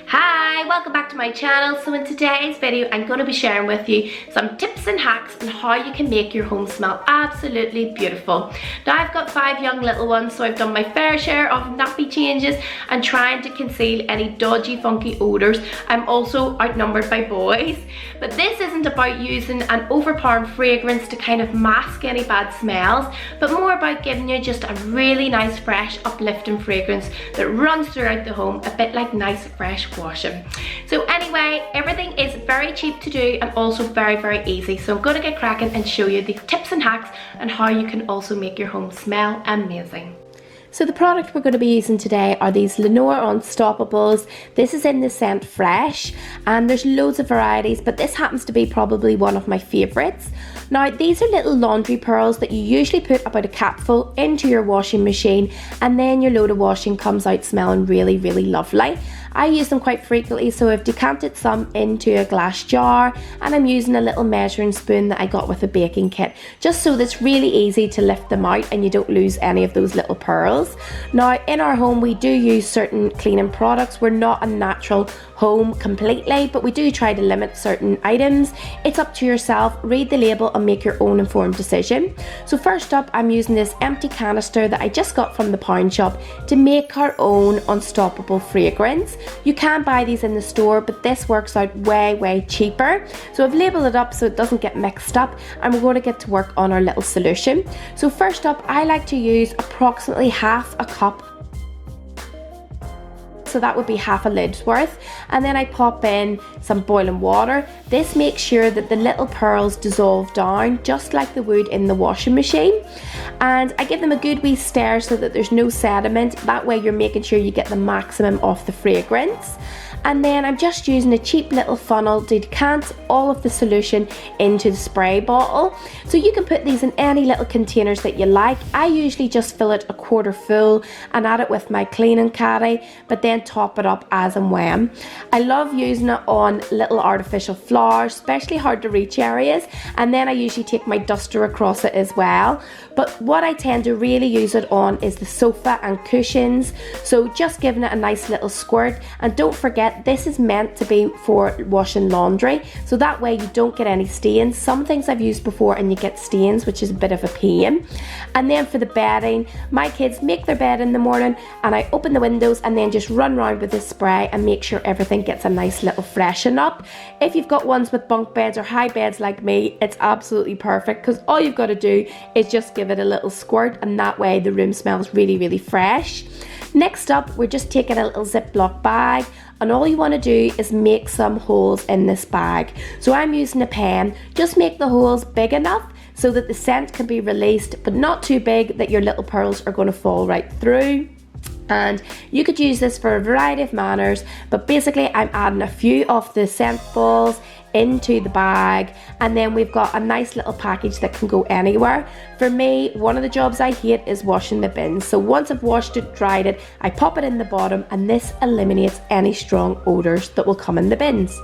Hi, welcome back to my channel. So in today's video I'm going to be sharing with you some tips and hacks on how you can make your home smell absolutely beautiful. Now I've got 5 young little ones, so I've done my fair share of nappy changes and trying to conceal any dodgy funky odours. I'm also outnumbered by boys, but this isn't about using an overpowering fragrance to kind of mask any bad smells, but more about giving you just a really nice fresh uplifting fragrance that runs throughout the home, a bit like nice fresh washing. So anyway, everything is very cheap to do and also very easy. So I'm going to get cracking and show you the tips and hacks on how you can also make your home smell amazing. So the product we're going to be using today are these LENOR Unstoppables. This is in the scent Fresh, and there's loads of varieties, but this happens to be probably one of my favourites. Now these are little laundry pearls that you usually put about a capful into your washing machine, and then your load of washing comes out smelling really lovely. I use them quite frequently, so I've decanted some into a glass jar, and I'm using a little measuring spoon that I got with a baking kit, just so that it's really easy to lift them out and you don't lose any of those little pearls. Now in our home we do use certain cleaning products. We're not a natural home completely, but we do try to limit certain items. It's up to yourself. Read the label and make your own informed decision. So first up, I'm using this empty canister that I just got from the pound shop to make our own unstoppable fragrance. You can buy these in the store, but this works out way cheaper. So I've labelled it up so it doesn't get mixed up, and we're going to get to work on our little solution. So first up, I like to use approximately half a cup, so that would be half a lid's worth, and then I pop in some boiling water. This makes sure that the little pearls dissolve down just like they would in the washing machine, and I give them a good wee stir so that there's no sediment. That way you're making sure you get the maximum of the fragrance. And then I'm just using a cheap little funnel to decant all of the solution into the spray bottle. So you can put these in any little containers that you like. I usually just fill it a quarter full and add it with my cleaning caddy, but then top it up as and when. I love using it on little artificial flowers, especially hard to reach areas, and then I usually take my duster across it as well. But what I tend to really use it on is the sofa and cushions, so just giving it a nice little squirt. And don't forget, this is meant to be for washing laundry, so that way you don't get any stains. Some things I've used before and you get stains, which is a bit of a pain. And then for the bedding, my kids make their bed in the morning and I open the windows and then just run around with this spray and make sure everything gets a nice little freshen up. If you've got ones with bunk beds or high beds like me, it's absolutely perfect, because all you've got to do is just give it a little squirt, and that way the room smells really fresh. Next up, we're just taking a little Ziploc bag, and all you want to do is make some holes in this bag. So I'm using a pen. Just make the holes big enough so that the scent can be released, but not too big that your little pearls are going to fall right through. And you could use this for a variety of manners, but basically I'm adding a few of the scent balls into the bag, and then we've got a nice little package that can go anywhere. For me, one of the jobs I hate is washing the bins, so once I've washed it, dried it, I pop it in the bottom, and this eliminates any strong odours that will come in the bins.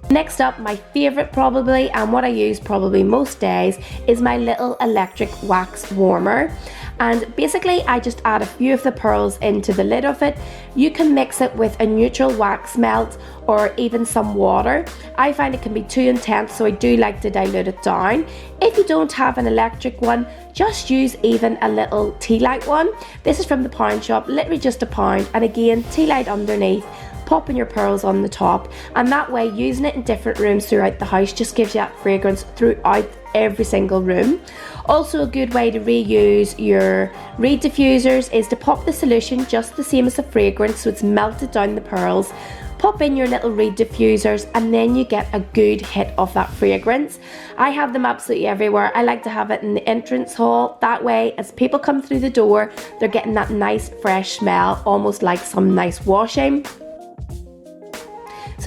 Next up, my favourite probably, and what I use probably most days, is my little electric wax warmer. And basically I just add a few of the pearls into the lid of it. You can mix it with a neutral wax melt or even some water. I find it can be too intense, so I do like to dilute it down. If you don't have an electric one, just use even a little tea light one. This is from the pound shop, literally just £1, and again, tea light underneath, popping your pearls on the top, and that way using it in different rooms throughout the house just gives you that fragrance throughout every single room. Also, a good way to reuse your reed diffusers is to pop the solution just the same as the fragrance, so it's melted down the pearls. Pop in your little reed diffusers, and then you get a good hit of that fragrance. I have them absolutely everywhere. I like to have it in the entrance hall. That way, as people come through the door, they're getting that nice fresh smell, almost like some nice washing.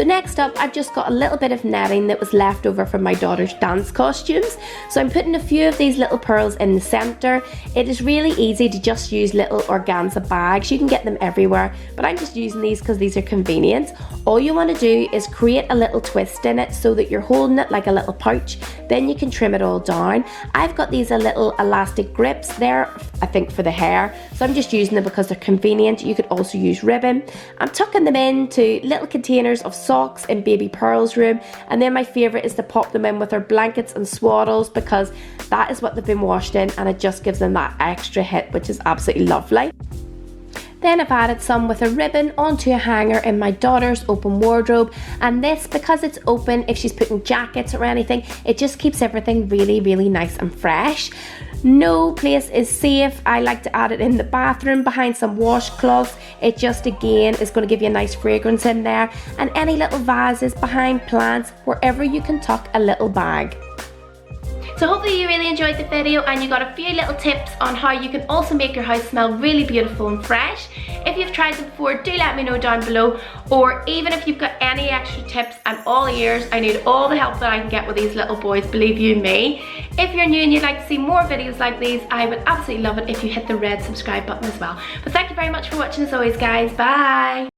So next up, I've just got a little bit of netting that was left over from my daughter's dance costumes. So I'm putting a few of these little pearls in the center. It is really easy to just use little organza bags. You can get them everywhere, but I'm just using these because these are convenient. All you want to do is create a little twist in it so that you're holding it like a little pouch. Then you can trim it all down. I've got these little elastic grips there, I think for the hair, so I'm just using them because they're convenient. You could also use ribbon. I'm tucking them into little containers of socks in baby Pearl's room, and then my favorite is to pop them in with her blankets and swaddles because that is what they've been washed in, and it just gives them that extra hit, which is absolutely lovely. Then I've added some with a ribbon onto a hanger in my daughter's open wardrobe, and this, because it's open, if she's putting jackets or anything, it just keeps everything really, really nice and fresh. No place is safe. I like to add it in the bathroom behind some washcloths. It just, again, is going to give you a nice fragrance in there, and any little vases behind plants, wherever you can tuck a little bag. So hopefully you really enjoyed the video and you got a few little tips on how you can also make your house smell really beautiful and fresh. If you've tried them before, do let me know down below, or even if you've got any extra tips, I'm all ears. I need all the help that I can get with these little boys, believe you me. If you're new and you'd like to see more videos like these, I would absolutely love it if you hit the red subscribe button as well. But thank you very much for watching as always, guys. Bye!